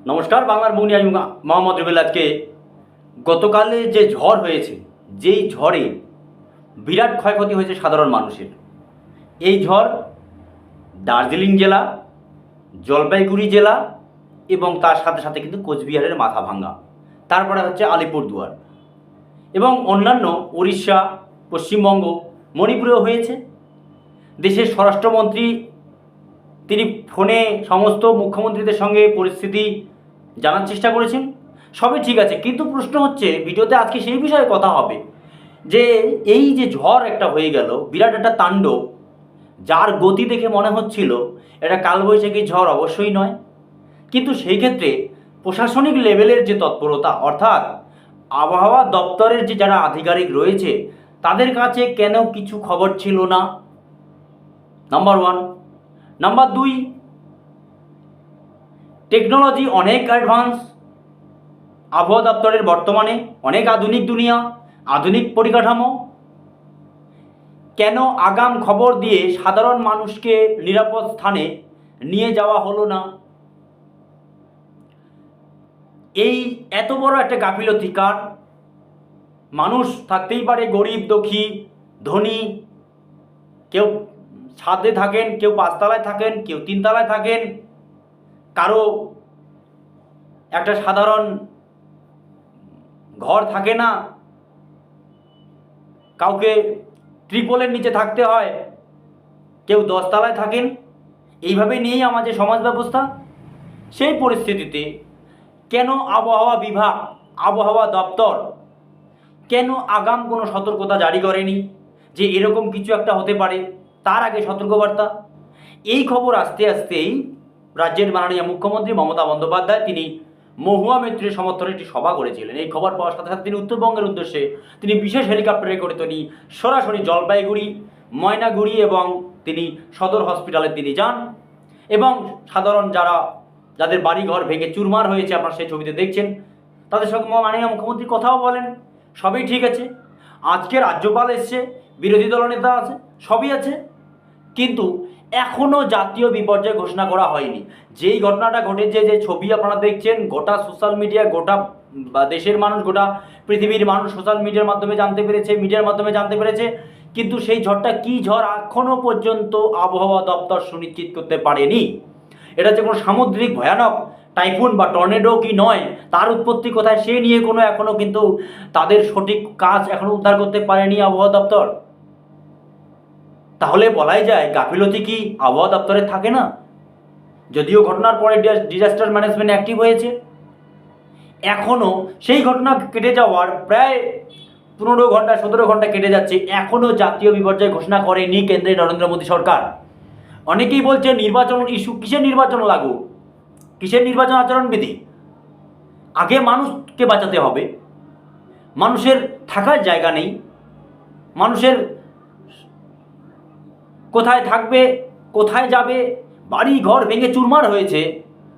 নমস্কার, বাংলার মুনি আমি মোহাম্মদ রুবেল। আজকে গতকালে যে ঝড় হয়েছে, যেই ঝড়ে বিরাট ক্ষয়ক্ষতি হয়েছে সাধারণ মানুষের, এই ঝড় দার্জিলিং জেলা, জলপাইগুড়ি জেলা এবং তার সাথে সাথে কিন্তু কোচবিহারের মাথাভাঙ্গা, তারপরে হচ্ছে আলিপুরদুয়ার এবং অন্যান্য উড়িষ্যা, পশ্চিমবঙ্গ, মণিপুরেও হয়েছে। দেশের স্বরাষ্ট্রমন্ত্রী তিনি ফোনে সমস্ত মুখ্যমন্ত্রীদের সঙ্গে পরিস্থিতি জানার চেষ্টা করেছেন, সবই ঠিক আছে। কিন্তু প্রশ্ন হচ্ছে, ভিডিওতে আজকে সেই বিষয়ে কথা হবে যে এই যে ঝড় একটা হয়ে গেল, বিরাট একটা তাণ্ডব, যার গতি দেখে মনে হচ্ছিল এটা কালবৈশাখী ঝড় অবশ্যই নয়। কিন্তু সেই ক্ষেত্রে প্রশাসনিক লেভেলের যে তৎপরতা, অর্থাৎ আবহাওয়া দপ্তরের যে যারা আধিকারিক রয়েছে তাদের কাছে কেন কিছু খবর ছিল না? Number one. নাম্বার দুই, টেকনোলজি অনেক অ্যাডভান্স, আবহাওয়া দপ্তরের বর্তমানে অনেক আধুনিক দুনিয়া, আধুনিক পরিকাঠামো, কেন আগাম খবর দিয়ে সাধারণ মানুষকে নিরাপদ স্থানে নিয়ে যাওয়া হলো না? এই এত বড় একটা গাফিলতি কার? মানুষ থাকতেই পারে, গরিব, দুঃখী, ধনী, কেউ ছাদে থাকেন, কেউ পাঁচতলায় থাকেন, কেউ তিনতলায় থাকেন, কারো একটা সাধারণ ঘর থাকে না, কাউকে ট্রিপলের নিচে থাকতে হয়, কেউ 10 তলায় থাকেন। এইভাবে নিয়েই আমাদের সমাজ ব্যবস্থা। সেই পরিস্থিতিতে কেন আবহাওয়া বিভাগ, আবহাওয়া দপ্তর কেন আগাম কোনো সতর্কতা জারি করেনি যে এরকম কিছু একটা হতে পারে? তার আগে সতর্কবার্তা। এই খবর আসতে আসতেই রাজ্যের মাননীয় মুখ্যমন্ত্রী মমতা বন্দ্যোপাধ্যায় তিনি মহুয়া মৈত্রের সমর্থনে একটি সভা করেছিলেন। এই খবর পাওয়ার সাথে সাথে তিনি উত্তরবঙ্গের উদ্দেশ্যে তিনি বিশেষ হেলিকপ্টারে করে তিনি সরাসরি জলপাইগুড়ি, ময়নাগুড়ি এবং তিনি সদর হসপিটালে তিনি যান এবং সাধারণ যাদের বাড়িঘর ভেঙে চুরমার হয়েছে, আপনারা সেই ছবিতে দেখছেন, তাদের সঙ্গে মাননীয় মুখ্যমন্ত্রী কথাও বলেন। সবই ঠিক আছে। আজকে রাজ্যপাল এসছে, বিরোধী দলনেতা আছে, সবই আছে, কিন্তু এখনও জাতীয় বিপর্যয় ঘোষণা করা হয়নি। যেই ঘটনাটা ঘটেছে, যে ছবি আপনারা দেখছেন, গোটা সোশ্যাল মিডিয়া, গোটা দেশের মানুষ, গোটা পৃথিবীর মানুষ সোশ্যাল মিডিয়ার মাধ্যমে জানতে পেরেছে, মিডিয়ার মাধ্যমে জানতে পেরেছে, কিন্তু সেই ঝড়টা কী ঝড় এখনও পর্যন্ত আবহাওয়া দপ্তর সুনিশ্চিত করতে পারেনি। এটা যে কোনো সামুদ্রিক ভয়ানক টাইফুন বা টর্নেডো কি নয়, তার উৎপত্তি কোথায়, সে নিয়ে এখনও কিন্তু তাদের সঠিক কাজ এখনও উদ্ধার করতে পারেনি আবহাওয়া দপ্তর। তাহলে বলাই যায় গাফিলতি কি আবহাওয়া দপ্তরে থাকে না? যদিও ঘটনার পরে ডিজাস্টার ম্যানেজমেন্ট অ্যাক্টিভ হয়েছে, এখনও সেই ঘটনা কেটে যাওয়ার প্রায় 15 ঘন্টা 17 ঘন্টা কেটে যাচ্ছে, এখনও জাতীয় বিপর্যয় ঘোষণা করেনি কেন্দ্রের নরেন্দ্র মোদী সরকার। অনেকেই বলছে নির্বাচন ইস্যু, কিসের নির্বাচন লাগু, কিসের নির্বাচন আচরণবিধি? আগে মানুষকে বাঁচাতে হবে। মানুষের থাকার জায়গা নেই, মানুষের কোথায় থাকবে, কোথায় যাবে, বাড়ি ঘর ভেঙে চুরমার হয়েছে।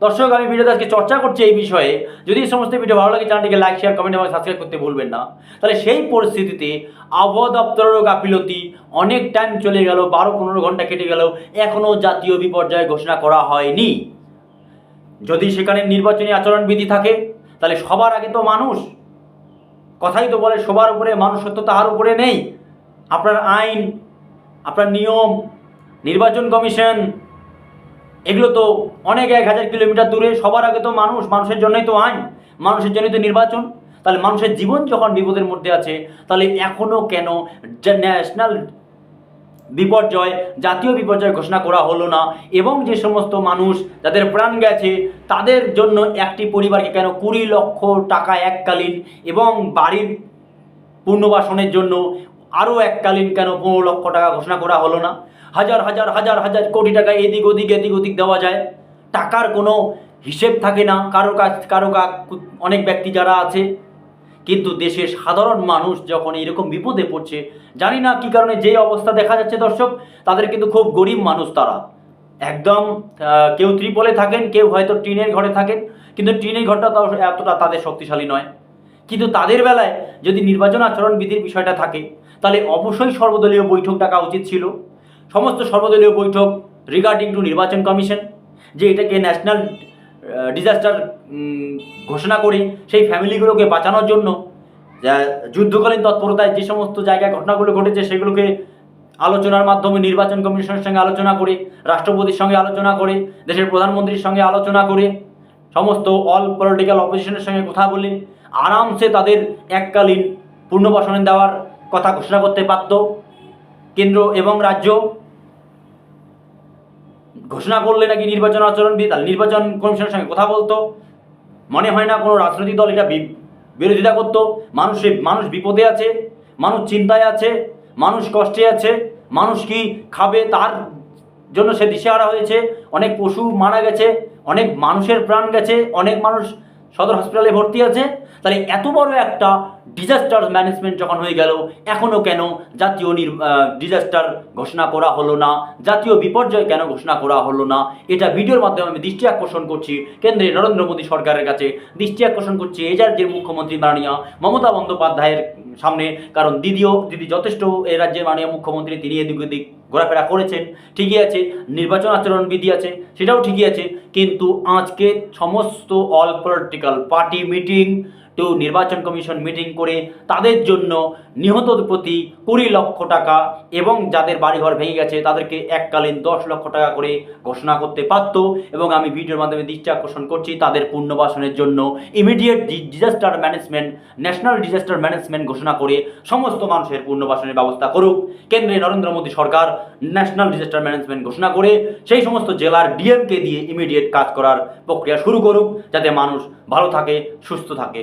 দর্শক, আমি ভিডিওতে আজকে চর্চা করছি এই বিষয়ে। যদি এই সমস্ত ভিডিও ভালো লাগে, চ্যানেলটিকে লাইক, শেয়ার, কমেন্ট এবং সাবস্ক্রাইব করতে ভুলবেন না। তাহলে সেই পরিস্থিতিতে আবহাওয়া দপ্তরেরও গাফিলতি, অনেক টাইম চলে গেল, 12-15 ঘন্টা কেটে গেল, এখনও জাতীয় বিপর্যয় ঘোষণা করা হয়নি। যদি সেখানে নির্বাচনী আচরণবিধি থাকে, তাহলে সবার আগে তো মানুষ। কথাই তো বলে সবার উপরে মানুষ, সত্য তাহার উপরে নেই। আপনার আইন, আপনার নিয়ম, নির্বাচন কমিশন, এগুলো তো অনেক 1000 কিলোমিটার দূরে। সবার আগে তো মানুষ, মানুষের জন্যই তো আইন, মানুষের জন্যই তো নির্বাচন। তাহলে মানুষের জীবন যখন বিপদের মধ্যে আছে, তাহলে এখনও কেন ন্যাশনাল বিপর্যয়, জাতীয় বিপর্যয় ঘোষণা করা হলো না? এবং যে সমস্ত মানুষ যাদের প্রাণ গেছে, তাদের জন্য একটি পরিবারকে কেন 20 লক্ষ টাকা এককালীন এবং বাড়ির পুনর্বাসনের জন্য আরও এককালীন কেন 15 লক্ষ টাকা ঘোষণা করা হলো না? হাজার হাজার হাজার হাজার কোটি টাকা এদিক ওদিক দেওয়া যায়, টাকার কোনো হিসেব থাকে না কারো কাছ অনেক ব্যক্তি যারা আছে। কিন্তু দেশের সাধারণ মানুষ যখন এরকম বিপদে পড়ছে, জানি না কী কারণে যে অবস্থা দেখা যাচ্ছে দর্শক, তাদের কিন্তু খুব গরিব মানুষ, তারা একদম কেউ ত্রিপলে থাকেন, কেউ হয়তো টিনের ঘরে থাকেন, কিন্তু টিনের ঘরটা তাও এতটা তাদের শক্তিশালী নয়। কিন্তু তাদের বেলায় যদি নির্বাচন আচরণবিধির বিষয়টা থাকে, তাহলে অবশ্যই সর্বদলীয় বৈঠক ডাকা উচিত ছিল। সমস্ত সর্বদলীয় বৈঠক রিগার্ডিং টু নির্বাচন কমিশন, যে এটাকে ন্যাশনাল ডিজাস্টার ঘোষণা করে সেই ফ্যামিলিগুলোকে বাঁচানোর জন্য যুদ্ধকালীন তৎপরতায় যে সমস্ত জায়গায় ঘটনাগুলো ঘটেছে সেগুলোকে আলোচনার মাধ্যমে নির্বাচন কমিশনের সঙ্গে আলোচনা করে, রাষ্ট্রপতির সঙ্গে আলোচনা করে, দেশের প্রধানমন্ত্রীর সঙ্গে আলোচনা করে, সমস্ত অল পলিটিক্যাল অপোজিশনের সঙ্গে কথা বলে আরামসে তাদের এককালীন পুনর্বাসনে দেওয়ার কথা ঘোষণা করতে পারত কেন্দ্র এবং রাজ্য। ঘোষণা করলে নাকি নির্বাচন আচরণবিধি, তাহলে নির্বাচন কমিশনের সঙ্গে কথা বলতো। মনে হয় না কোনো রাজনৈতিক দল এটা বিরোধিতা করতো। মানুষ বিপদে আছে, মানুষ চিন্তায় আছে, মানুষ কষ্টে আছে, মানুষ কি খাবে তার জন্য সে দিশেহারা হয়েছে। অনেক পশু মারা গেছে, অনেক মানুষের প্রাণ গেছে, অনেক মানুষ সদর হসপিটালে ভর্তি আছে। তাহলে এত বড় একটা ডিজাস্টার ম্যানেজমেন্ট যখন হয়ে গেল, এখনও কেন জাতীয় ডিজাস্টার ঘোষণা করা হলো না, জাতীয় বিপর্যয় কেন ঘোষণা করা হলো না? এটা ভিডিওর মাধ্যমে আমি দৃষ্টি আকর্ষণ করছি কেন্দ্রে নরেন্দ্র মোদী সরকারের কাছে, দৃষ্টি আকর্ষণ করছি এই রাজ্যের মুখ্যমন্ত্রী মাননীয় মমতা বন্দ্যোপাধ্যায়ের সামনে। কারণ দিদি যথেষ্ট এই রাজ্যের মাননীয় মুখ্যমন্ত্রী, তিনি এদিক ওদিক ঘোরাফেরা করেছেন, ঠিকই আছে। নির্বাচন আচরণবিধি আছে, সেটাও ঠিকই আছে। কিন্তু আজকে সমস্ত অল পলিটিক্যাল পার্টি মিটিং তো নির্বাচন কমিশন মিটিং করে তাদের জন্য নিহতর প্রতি 20 লক্ষ টাকা এবং যাদের বাড়িঘর ভেঙে গেছে তাদেরকে এককালীন 10 লক্ষ টাকা করে ঘোষণা করতে পারত। এবং আমি ভিডিওর মাধ্যমে দৃষ্টি আকর্ষণ করছি তাদের পুনর্বাসনের জন্য immediate disaster management, national disaster management ঘোষণা করে সমস্ত মানুষের পুনর্বাসনের ব্যবস্থা করুক কেন্দ্রে নরেন্দ্র মোদী সরকার। ন্যাশনাল ডিজাস্টার ম্যানেজমেন্ট ঘোষণা করে সেই সমস্ত জেলার ডিএমকে দিয়ে ইমিডিয়েট কাজ করার প্রক্রিয়া শুরু করুক, যাতে মানুষ ভালো থাকে, সুস্থ থাকে।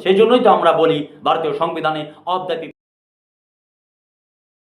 সেই জন্যই তো আমরা বলি ভারতীয় সংবিধানে অফ দ্য